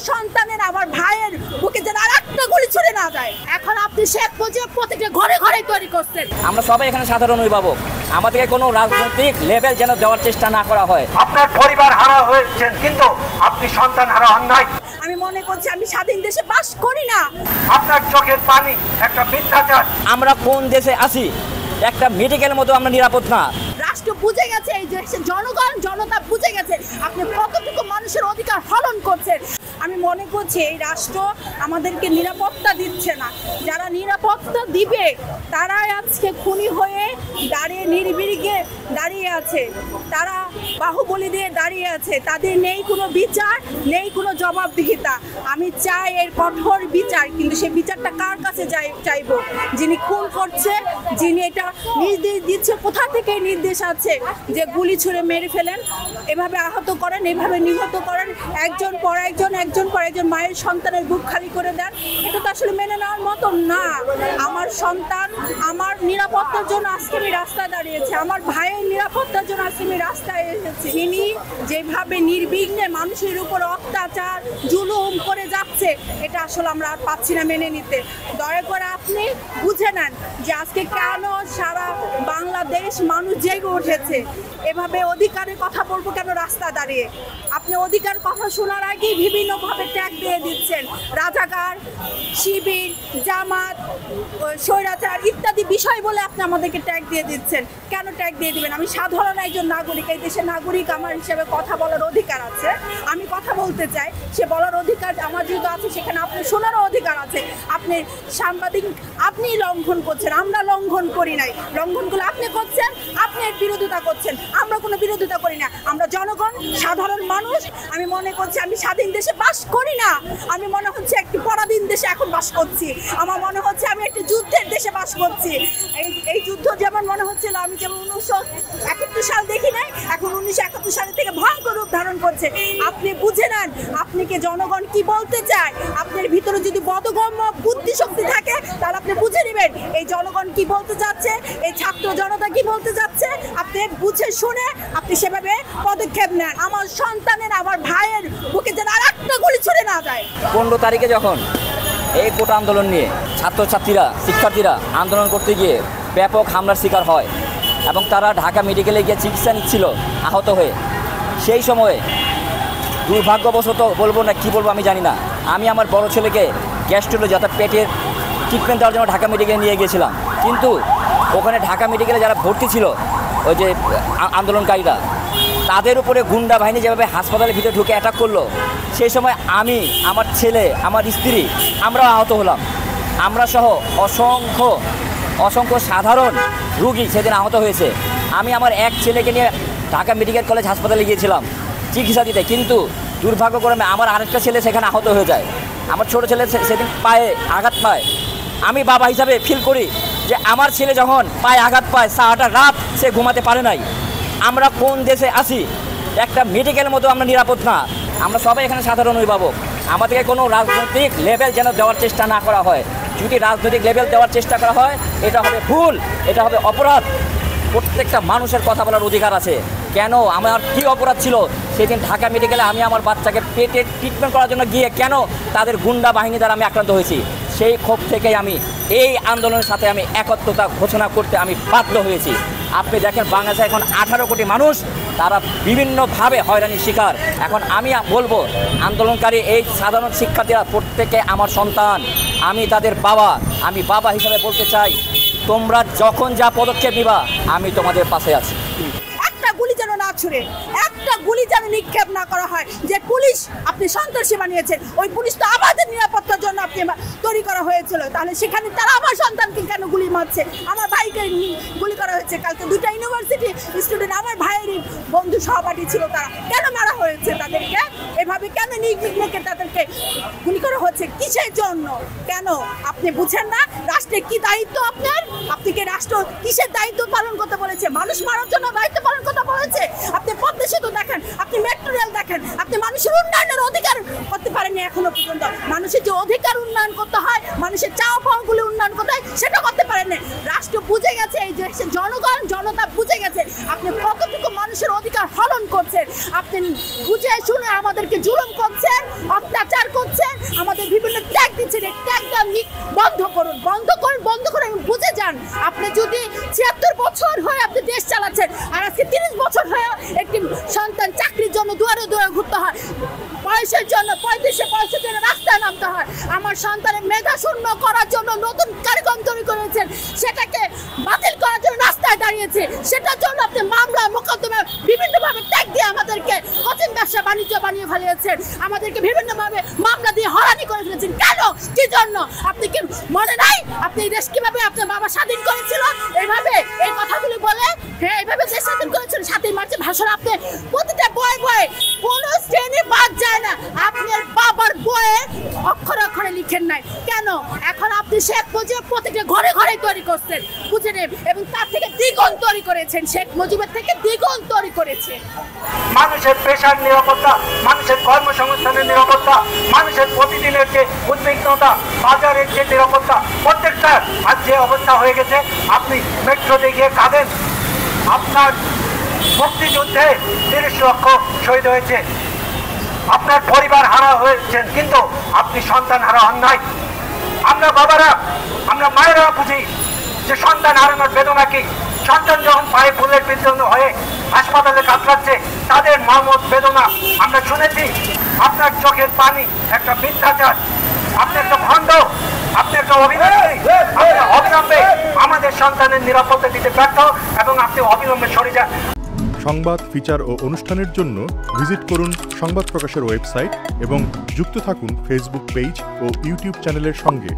সন্তানের আমার ভাইয়ের বুকে যেন আর একটা গুলি ছুড়ে না যায়। এখন আপনি শেখ মুজিব প্রতিটা ঘরে ঘরে তৈরি করছেন। আমরা সবাই এখানে সাধারণ অভিভাবক, আমাদেরকে কোনো রাজনৈতিক লেভেল যেন দেওয়ার চেষ্টা না করা হয়। আপনার পরিবার হারা হয়েছেন কিন্তু আপনি সন্তান হারা হন নাই। আমি মনে করছি আমি স্বাধীন দেশে বাস করি না। আপনার চোখের পানি একটা মিথ্যাচার। আমরা কোন দেশে আছি? একটা মেডিকেল মতো আমরা নিরাপদ না। রাষ্ট্র বুঝে গেছে, এই দেশের জনগণ জনতা বুঝে গেছে আপনি কতটুকু মানুষের অধিকার হরণ করছেন। আমি মনে করছি এই রাষ্ট্র আমাদেরকে নিরাপত্তা দিচ্ছে না। যারা নিরাপত্তা দিবে তারাই আজকে খুনি হয়ে দাঁড়িয়ে নির্বিঘ্নে দাঁড়িয়ে আছে, তারা বাহুবলী দিয়ে দাঁড়িয়ে আছে। তাদের নেই কোনো বিচার, নেই কোনো জবাবদিহিতা। আমি চাই এর কঠোর বিচার, কিন্তু সেই বিচারটা কার কাছে চাইবো? যিনি খুন করছে, যিনি এটা নির্দেশ দিচ্ছে, কোথা থেকে নির্দেশ আছে যে গুলি ছুড়ে মেরে ফেলেন, এভাবে আহত করেন, এভাবে নিহত করেন, একজন পর একজন মায়ের সন্তানের বুক খালি করে দেন? এটা তো আসলে মেনে নেওয়ার মতো না। আমার সন্তান আমার নিরাপত্তার জন্য আজকে আমি রাস্তায় দাঁড়িয়েছি, আমার ভাইয়ের নিরাপত্তার জন্য আজকে আমি রাস্তায় এসেছি। তিনি যেভাবে নির্বিঘ্নে মানুষের উপর অত্যাচার জুলুম করে যাচ্ছে, এটা আসলে আমরা আর পাচ্ছি না মেনে নিতে। দয়া করে আপনি বুঝে নেন যে আজকে কেন সারা বাংলাদেশ মানুষ জেগে উঠেছে। এভাবে অধিকারের কথা বলবো কেন রাস্তা দাঁড়িয়ে? আপনি অধিকার কথা শোনার আগেই বিভিন্নভাবে ট্যাগ দিয়ে দিচ্ছেন। রাজাকার, শিবির, জামাত, স্বৈরাচার ইত্যাদি বিষয় বলে আপনি আমাদেরকে ট্যাগ দিয়ে দিচ্ছেন। কেন ট্যাগ দিয়ে দিবেন? আমি সাধারণ একজন নাগরিক, এই দেশের নাগরিক, আমার হিসেবে কথা বলার অধিকার আছে। আমি কথা বলতে চাই, সে বলার অধিকার আমার যেহেতু আছে, সেখানে আপনি শোনারও অধিকার আছে। আপনি সাংবাদিক, আপনি লঙ্ঘন করছেন, আমরা লঙ্ঘন করি নাই। লঙ্ঘনগুলো আপনি করছেন, আপনি এর বিরোধিতা করছেন, আমরা কোনো বিরোধিতা করি না। আমরা জনগণ, সাধারণ মানুষ। আমি মনে করছি আমি স্বাধীন দেশে বাস করি না, আমি মনে হচ্ছে একটি পরাধীন দেশে এখন বাস করছি। আমার মনে হচ্ছে আমি একটি যুদ্ধের দেশে বাস করছি। এই যুদ্ধ যেমন মনে হচ্ছিল, আমি যেমন 1971 সাল দেখি নাই, এখন 1971 সালের থেকে ভয়ঙ্কর রূপ ধারণ করছে। আপনি বুঝে নেন আপনাকে জনগণ কি বলতে চায়। আপনার ভিতরে যদি বোধগম্য বুদ্ধি শক্তি থাকে তাহলে আপনি বুঝে নেবেন এই জনগণ কি বলতে যাচ্ছে, এই ছাত্র জনতা কি বলতে যাচ্ছে। আপনি বুঝে শুনে আপনি সেভাবে পদক্ষেপ নেন। আমার সন্তানের, আমার ভাইয়ের বুকে যেন আর একটা গুলি ছুড়ে না যায়। 15 তারিখে যখন এই কোটা আন্দোলন নিয়ে ছাত্রছাত্রীরা, শিক্ষার্থীরা আন্দোলন করতে গিয়ে ব্যাপক হামলার শিকার হয় এবং তারা ঢাকা মেডিকেলে গিয়ে চিকিৎসা নিচ্ছিল আহত হয়ে, সেই সময়ে দুর্ভাগ্যবশত বলবো না কি বলবো আমি জানি না, আমি আমার বড় ছেলেকে গ্যাস্ট্রোলজি অর্থাৎ পেটের ট্রিটমেন্ট দেওয়ার জন্য ঢাকা মেডিকেলে নিয়ে গিয়েছিলাম। কিন্তু ওখানে ঢাকা মেডিকেলে যারা ভর্তি ছিল, ওই যে আন্দোলনকারীরা, তাদের উপরে গুন্ডা বাহিনী যেভাবে হাসপাতালের ভিতরে ঢুকে অ্যাটাক করলো, সেই সময় আমি, আমার ছেলে, আমার স্ত্রী, আমরাও আহত হলাম। আমরা সহ অসংখ্য সাধারণ রুগী সেদিন আহত হয়েছে। আমি আমার এক ছেলেকে নিয়ে ঢাকা মেডিকেল কলেজ হাসপাতালে গিয়েছিলাম চিকিৎসা দিতে, কিন্তু দুর্ভাগ্যক্রমে আমার আরেকটা ছেলে সেখানে আহত হয়ে যায়। আমার ছোটো ছেলে সেদিন পায়ে আঘাত পায়। আমি বাবা হিসাবে ফিল করি যে আমার ছেলে যখন পায়ে আঘাত পায়, সারাটা রাত সে ঘুমাতে পারে নাই। আমরা কোন দেশে আছি? একটা মেডিকেল মতো আমরা নিরাপদ না। আমরা সবাই এখানে সাধারণ অভিভাবক, আমাদেরকে কোনো রাজনৈতিক লেভেল যেন দেওয়ার চেষ্টা না করা হয়। যদি রাজনৈতিক লেভেল দেওয়ার চেষ্টা করা হয়, এটা হবে ভুল, এটা হবে অপরাধ। প্রত্যেকটা মানুষের কথা বলার অধিকার আছে। কেন আমার কি অপরাধ ছিল সেদিন ঢাকা মেডিকেলে আমি আমার বাচ্চাকে পেটের ট্রিটমেন্ট করার জন্য গিয়ে কেন তাদের গুন্ডা বাহিনী দ্বারা আমি আক্রান্ত হয়েছি? সেই ক্ষোভ থেকেই আমি এই আন্দোলনের সাথে আমি একত্রতা ঘোষণা করতে আমি বাধ্য হয়েছি। আপনি দেখেন বাংলাদেশে এখন 18 কোটি মানুষ, তারা বিভিন্নভাবে হয়রানির শিকার। এখন আমি বলবো আন্দোলনকারী এই সাধারণ শিক্ষার্থীরা প্রত্যেকে আমার সন্তান, আমি তাদের বাবা। আমি বাবা হিসাবে বলতে চাই, তোমরা যখন যা পদক্ষেপ নিবা আমি তোমাদের পাশে আছি। একটা গুলি যেন না ছুড়ে, একটা গুলি যেন নিক্ষেপ না করা হয়। যে পুলিশ আপনি সন্ত্রাসী বানিয়েছেন, ওই পুলিশ তো আমাদের নিরাপত্তার জন্য আপনি তৈরি করা হয়েছিল, তাহলে সেখানে তারা আমার সন্তানকে কেন গুলি মারছে? আমার ভাইকে গুলি করা হয়েছে। কালকে 2টা ইউনিভার্সিটি স্টুডেন্ট, আমার ভাইয়েরই বন্ধু সহপাঠী ছিল, তারা কেন মারা হয়েছে? তাদেরকে এভাবে কেন নির্বিঘ্নে তাদেরকে গুলি করা হচ্ছে? কিসের জন্য? কেন আপনি বুঝেন না রাষ্ট্রের কি দায়িত্ব আপনার? আপনি কি রাষ্ট্র কিসের দায়িত্ব পালন করতে বলেছে? মানুষ মারার জন্য দায়িত্ব পালন করতে বলেছে? আপনি পদ্মা সেতু দেখেন, আপনি মেট্রো রেল দেখেন, আপনি মানুষের উন্নয়নের অধিকার করতে পারেননি এখনো পর্যন্ত। মানুষের যে অধিকার উন্নয়ন করতে হয়, মানুষের চাওয়া পাওয়াগুলো উন্নয়ন করতে হয়, সেটা করতে পারেননি। রাষ্ট্র বুঝে গেছে, এই দেশের জনগণ জনতা বুঝে গেছে আপনি কতটুকু মানুষের অধিকার হরণ করছেন। আপনি বুঝে শুনে আমাদেরকে জুলুম করছেন, অত্যাচার কিসের জন্য 35-65 জনের রাস্তায় নামতে হয়? আমার সন্তানের মেধা শূন্য করার জন্য নতুন কারিগম তৈরি করেছেন, সেটাকে বাতিল করার জন্য রাস্তায় দাঁড়িয়েছে। সেটার জন্য আপনি মামলা মোকদ্দমা বিভিন্নভাবে ট্যাগ দিয়ে আমাদেরকে কঠিন ব্যবসা বাণিজ্য বানিয়ে ফেলিয়েছেন, আমাদেরকে বিভিন্নভাবে মামলা দিয়ে হয়রানি করে ফেলেছেন। কেন, কি জন্য? আপনি কি মনে নাই আপনি এই দেশ কিভাবে আপনার বাবা স্বাধীন করেছিল? এইভাবে এই কথাগুলো বলে, হ্যাঁ এইভাবে দেশ স্বাধীন করেছেন। 7ই মার্চের ভাষণ আপনি প্রতিটা বই কোন শ্রেণী বাদ যায় না আপনার বাবার বইয়ে অক্ষরে অক্ষরে লিখেন নাই। কেন? এখন আপনি শেখ মুজিব প্রতিটা ঘরে ঘরে তৈরি করছেন, বুঝে নেন, এবং তার থেকে দ্বিগুণ তৈরি করেছেন, শেখ মুজিবের থেকে দ্বিগুণ তৈরি করেছে। মানুষের পেশার নিরাপত্তা, মানুষের কর্মসংস্থানের নিরাপত্তা, মানুষের প্রতিদিনের যে উদ্বিগ্নতা, বাজারের যে নিরাপত্তা, প্রত্যেকটা আজ যে অবস্থা হয়ে গেছে, আপনি মেট্রো দেখিয়ে কাঁদেন। আপনার মুক্তিযুদ্ধে 30 লক্ষ শহীদ হয়েছে, আপনার পরিবার হারা হয়েছেন, কিন্তু আপনি সন্তান হারা হন নাই। আমরা বাবারা, আমরা মায়েরা বুঝি যে সন্তান হারানোর বেদনা কি। সন্তান যখন পায়ে ফুলের বিদ্ধ হয়ে হাসপাতালে কাতরাচ্ছে, তাদের মর্মত বেদনা আমরা শুনেছি। আপনার চোখের পানি একটা মিথ্যাচার, আপনি একটা ভণ্ড, আপনি একটা অভিনেত্রী। আপনি অবিলম্বে আমাদের সন্তানের নিরাপত্তা দিতে ব্যর্থ এবং আপনি অবিলম্বে সরে যান। সংবাদ, ফিচার ও অনুষ্ঠানের জন্য ভিজিট করুন সংবাদ প্রকাশের ওয়েবসাইট এবং যুক্ত থাকুন ফেসবুক পেজ ও ইউটিউব চ্যানেলের সঙ্গে।